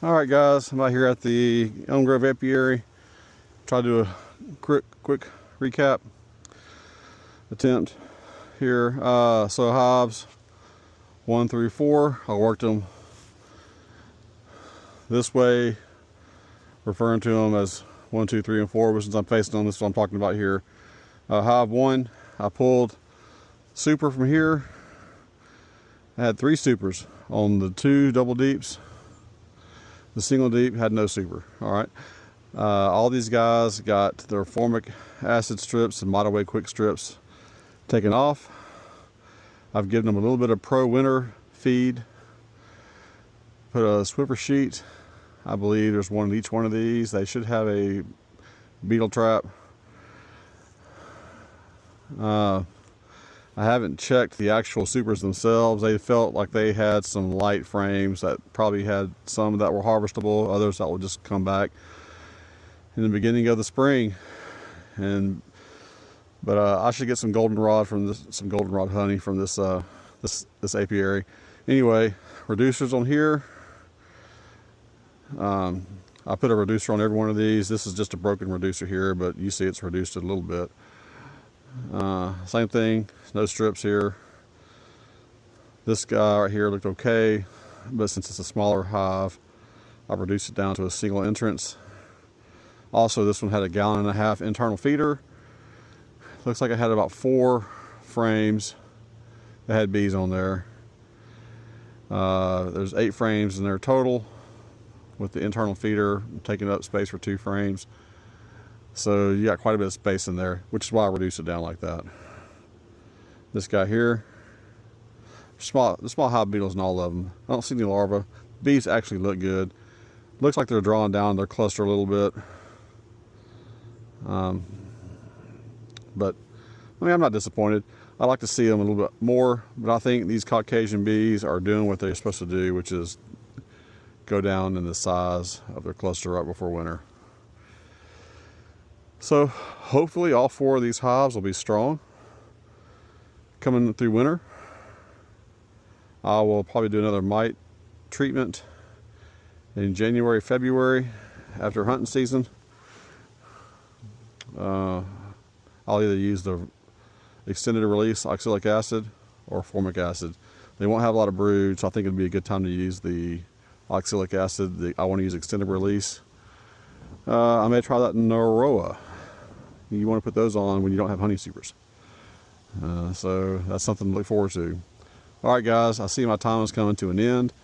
Alright guys, I'm out here at the Elm Grove Apiary. Try to do a quick recap attempt here. So hives 1 through 4, I worked them this way, referring to them as 1, 2, 3, and 4, but since I'm facing them, this is what I'm talking about here. Hive 1, I pulled super from here. I had 3 supers on the 2 double deeps. The single deep had no super. All right. All these guys got their Formic Acid strips and Model Way quick strips taken off. I've given them a little bit of pro winter feed. Put a Swiffer sheet. I believe there's one in each one of these. They should have a beetle trap. I haven't checked the actual supers themselves. They felt like they had some light frames that probably had some that were harvestable, others that will just come back in the beginning of the spring. But I should get some goldenrod from this, some goldenrod honey from this this apiary. Anyway, reducers on here. I put a reducer on every one of these. This is just a broken reducer here, but you see it's reduced a little bit. Same thing, no strips here. This guy right here looked okay, but since it's a smaller hive, I reduced it down to a single entrance. Also, this one had a 1.5 gallon internal feeder. Looks like I had about 4 frames that had bees on there. There's 8 frames in there total, with the internal feeder taking up space for 2 frames. So you got quite a bit of space in there, which is why I reduced it down like that. This guy here, the small hive beetles in all of them. I don't see any larvae. Bees actually look good. Looks like they're drawing down their cluster a little bit. But I mean, I'm not disappointed. I like to see them a little bit more, but I think these Caucasian bees are doing what they're supposed to do, which is go down in the size of their cluster right before winter. So hopefully all 4 of these hives will be strong coming through winter. I will probably do another mite treatment in January, February after hunting season. I'll either use the extended release oxalic acid or formic acid. They won't have a lot of brood, so I think it'd be a good time to use the oxalic acid. I want to use extended release. I may try that in Varroa. You want to put those on when you don't have honey supers. So that's something to look forward to. All right, guys, I see my time is coming to an end.